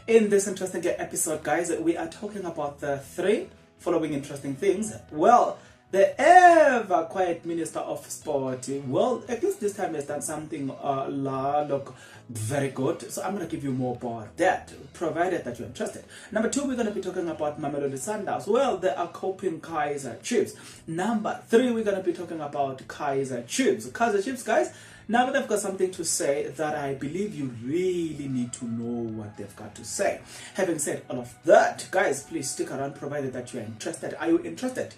In this interesting episode, guys, we are talking about the 3 following interesting things. Well, the ever quiet Minister of Sport, well, at least this time has done something look very good. So I'm going to give you more about that, provided that you're interested. Number 2, we're going to be talking about Mamelodi Sundowns. Well, they are coping Kaizer Chiefs. Number 3, we're going to be talking about Kaizer Chiefs. Kaizer Chiefs, guys, now they've got something to say that I believe you really need to know what they've got to say. Having said all of that, guys, please stick around, provided that you are interested. Are you interested?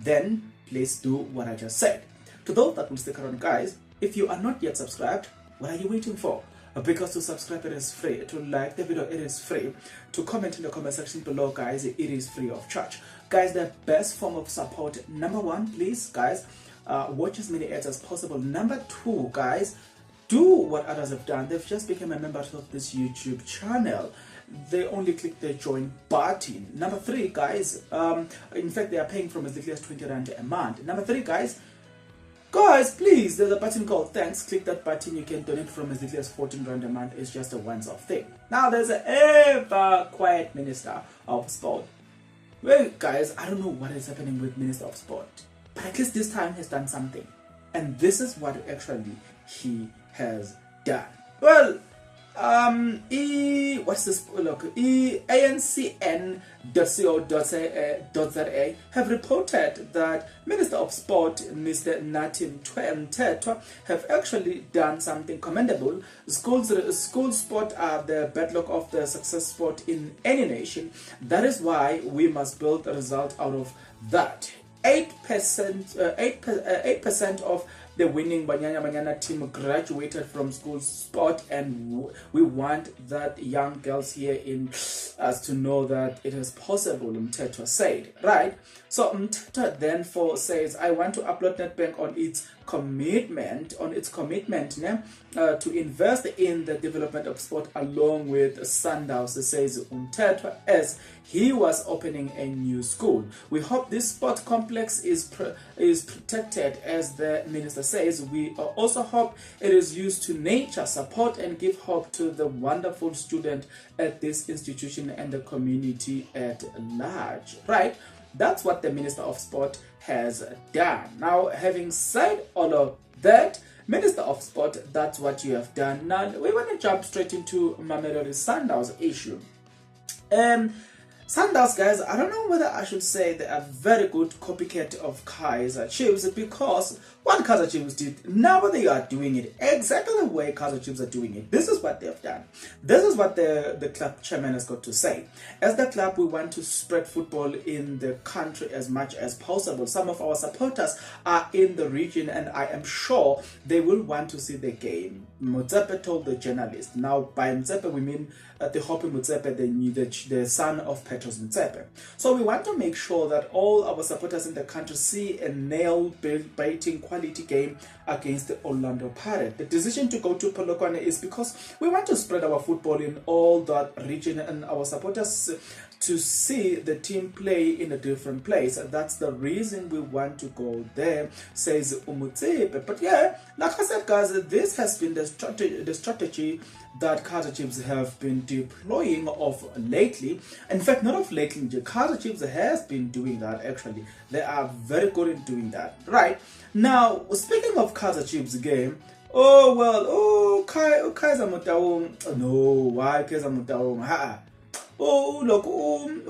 Then please do what I just said. To those that will stick around, guys, if you are not yet subscribed, what are you waiting for? Because to subscribe, it is free. To like the video, it is free. To comment in the comment section below, guys, it is free of charge. Guys, the best form of support, number 1, please, guys, watch as many ads as possible. Number 2, guys, do what others have done. They've just become a member of this YouTube channel. They only click the join button. Number 3, guys, in fact, they are paying from as little as 20 Rand a month. Number 3, guys, please, there's a button called thanks. Click that button. You can donate from as little as 14 Rand a month. It's just a once-off thing. Now, there's an ever quiet Minister of Sport. Well, guys, I don't know what is happening with Minister of Sport, but at least this time he's done something. And this is what actually he has done. Well, what's this? Look, ANCN.co.za have reported that Minister of Sport, Mr. MTHETHWA, have actually done something commendable. Schools sport are the bedrock of the success sport in any nation. That is why we must build a result out of that. 8% of the winning Banyana team graduated from school sport, and we want that young girls here in us to know that it is possible, MTHETHWA said, right? So MTHETHWA therefore says, I want to upload Nedbank on its commitment to invest in the development of sport along with Sundowns, says MTHETHWA, as he was opening a new school. We hope this sport complex is protected, as the minister says. We also hope it is used to nurture, support, and give hope to the wonderful student at this institution and the community at large. Right? That's what the Minister of Sport has done. Now, having said all of that, Minister of Sport, that's what you have done. Now, we want to jump straight into Mamelodi Sundowns issue. Sundowns, guys, I don't know whether I should say they are very good copycat of Kaizer Chiefs, because what Kaizer Chiefs did, now they are doing it exactly the way Kaizer Chiefs are doing it. This is what they have done. This is what the club chairman has got to say. As the club, we want to spread football in the country as much as possible. Some of our supporters are in the region, and I am sure they will want to see the game. Motsepe told the journalist. Now, by Motsepe, we mean the Hopi Motsepe, the son of Petros Motsepe. So we want to make sure that all our supporters in the country see a nail-biting quality game against the Orlando Pirates. The decision to go to Polokwane is because we want to spread our football in all that region, and our supporters to see the team play in a different place. That's the reason we want to go there, says Umutsepe. But yeah, like I said, guys, this has been the strategy that Kaizer Chiefs have been deploying of lately. In fact, not of lately, Kaizer Chiefs has been doing that actually. They are very good in doing that, right? Now, speaking of Kaizer Chiefs game, Kaizer Motaung, no, why Kaizer Motaung? Oh, look,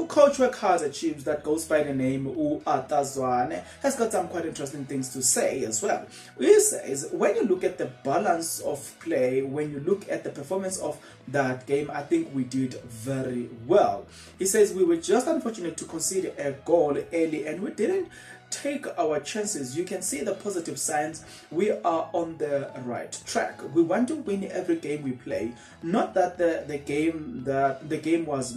coach of Kaizer Chiefs that goes by the name Atazwane has got some quite interesting things to say as well. He says, when you look at the balance of play, when you look at the performance of that game, I think we did very well. He says, we were just unfortunate to concede a goal early, and we didn't take our chances. You can see the positive signs. We are on the right track. We want to win every game we play. Not that the game was a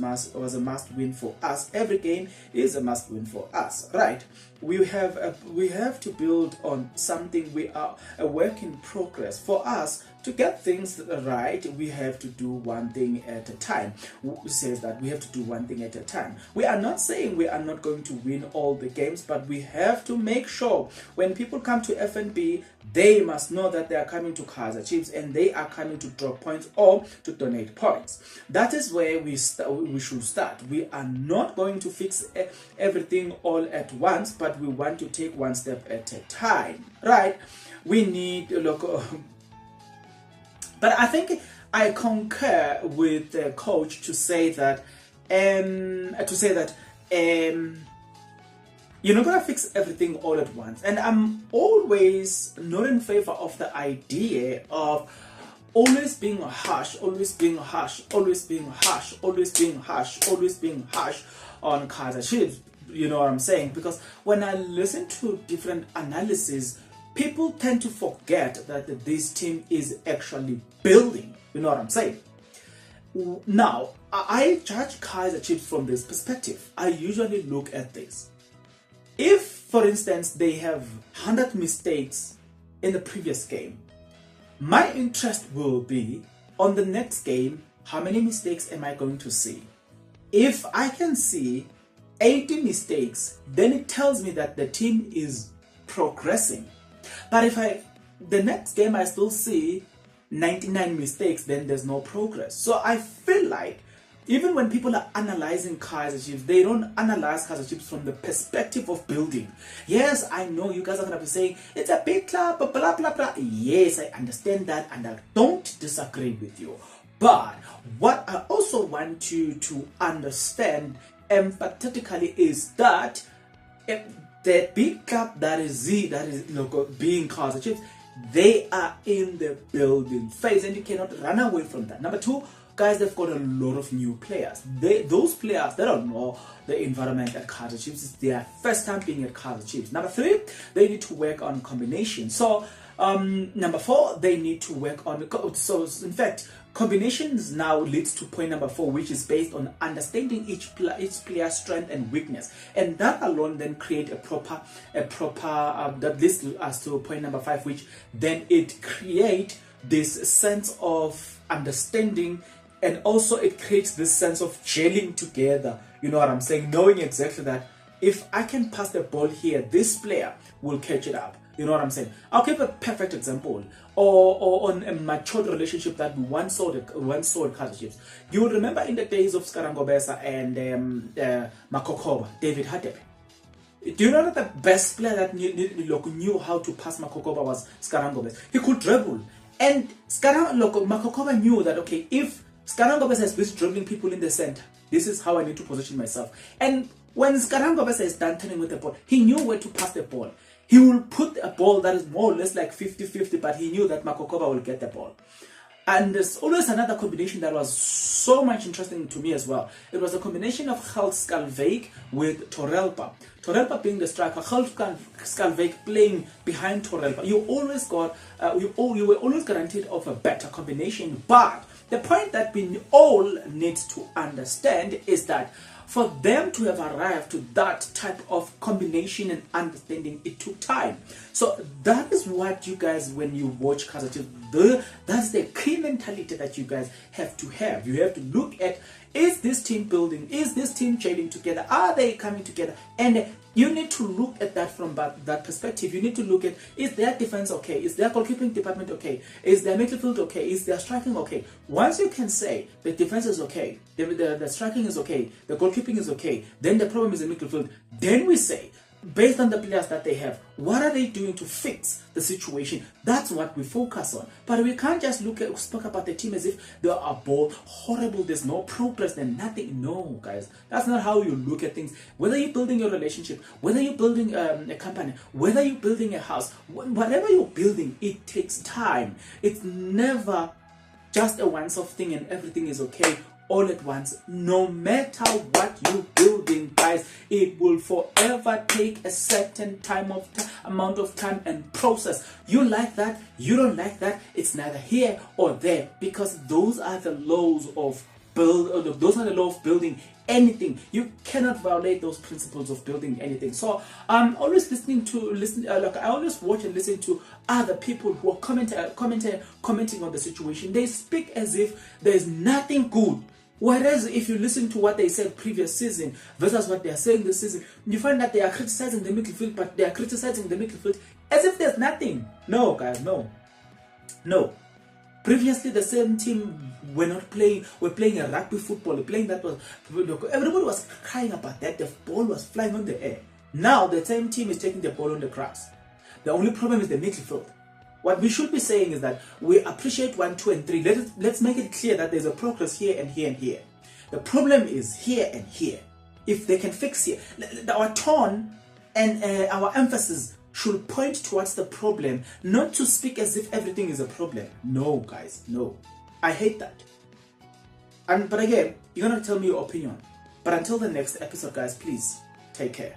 must win for us. Every game is a must win for us, right? We have to build on something. We are a work in progress. For us to get things right, we have to do one thing at a time. Who says that we have to do one thing at a time? We are not saying we are not going to win all the games, but we have to make sure when people come to FNB, they must know that they are coming to Kaizer Chiefs and they are coming to drop points or to donate points. That is where we should start. We are not going to fix everything all at once, but we want to take one step at a time, right? We need look. But I think I concur with the coach to say that you're not gonna fix everything all at once. And I'm always not in favor of the idea of always being harsh, always being harsh, always being harsh, always being harsh, always being harsh on Kaizer Chiefs. You know what I'm saying? Because when I listen to different analyses, people tend to forget that this team is actually building. You know what I'm saying? Now, I judge Kaizer Chiefs from this perspective. I usually look at this. If, for instance, they have 100 mistakes in the previous game, my interest will be on the next game, how many mistakes am I going to see? If I can see 80 mistakes, then it tells me that the team is progressing. But if the next game I still see 99 mistakes, then there's no progress. So I feel like even when people are analyzing Kaizer Chiefs, they don't analyze Kaizer Chiefs from the perspective of building. Yes, I know you guys are going to be saying, it's a big club, blah, blah, blah. Yes, I understand that and I don't disagree with you. But what I also want you to understand empathetically is that the big club that is being Kaizer Chiefs, they are in the building phase and you cannot run away from that. Number two, guys, they've got a lot of new players. Those players, they don't know the environment at Kaizer Chiefs. It's their first time being at Kaizer Chiefs. Number three, they need to work on combination. So number four, they need to work on in fact, combinations now leads to point number four, which is based on understanding each player's strength and weakness, and that alone then create a proper that leads us to point number five, which then it create this sense of understanding, and also it creates this sense of gelling together. You know what I'm saying? Knowing exactly that if I can pass the ball here, this player will catch it up. You know what I'm saying? I'll give a perfect example, or on a matured relationship that we once saw at Kaizer Chiefs. You will remember in the days of Skarangobesa and Makokoba, David Hadebe. Do you know that the best player that knew how to pass Makokoba was Skarangobesa? He could dribble. And Makokoba knew that, okay, if Skarangobesa is busy dribbling people in the center, this is how I need to position myself. And when Skarangobesa is done turning with the ball, he knew where to pass the ball. He will put a ball that is more or less like 50-50, but he knew that Makokoba will get the ball. And there's always another combination that was so much interesting to me as well. It was a combination of Gert Skalveig with Torelpa. Torelpa being the striker, Gert Skalveig playing behind Torelpa. You were always guaranteed of a better combination. But the point that we all need to understand is that for them to have arrived to that type of combination and understanding, it took time. So that is what you guys, when you watch Kaizer Chiefs, that's the key mentality that you guys have to have. You have to look at, is this team building? Is this team gelling together? Are they coming together? And you need to look at that from that perspective. You need to look at, is their defense okay? Is their goalkeeping department okay? Is their midfield okay? Is their striking okay? Once you can say the defense is okay, the striking is okay, the goalkeeping is okay, then the problem is in midfield. Then we say, based on the players that they have, what are they doing to fix the situation? That's what we focus on. But we can't just speak about the team as if they are both horrible, there's no progress, there's nothing. No, guys, that's not how you look at things. Whether you're building a relationship, whether you're building a company, whether you're building a house, whatever you're building, it takes time. It's never just a once-off thing and everything is okay all at once. No matter what you're building, guys, it will forever take a certain amount of time and process. You like that, you don't like that, it's neither here or there, because those are the laws of those are the law of building anything. You cannot violate those principles of building anything. So I'm always I always watch and listen to other people who are commenting on the situation. They speak as if there's nothing good. Whereas if you listen to what they said previous season versus what they are saying this season, you find that they are criticizing the midfield, but they are criticizing the midfield as if there's nothing. No, guys, no. Previously, the same team were playing a rugby football, playing that was, everybody was crying about that. The ball was flying on the air. Now the same team is taking the ball on the grass. The only problem is the midfield. What we should be saying is that we appreciate 1, 2, and 3. Let's make it clear that there's a progress here and here and here. The problem is here and here. If they can fix here, our tone and our emphasis should point towards the problem, not to speak as if everything is a problem. No, guys, no. I hate that. But again, you're gonna tell me your opinion. But until the next episode, guys, please take care.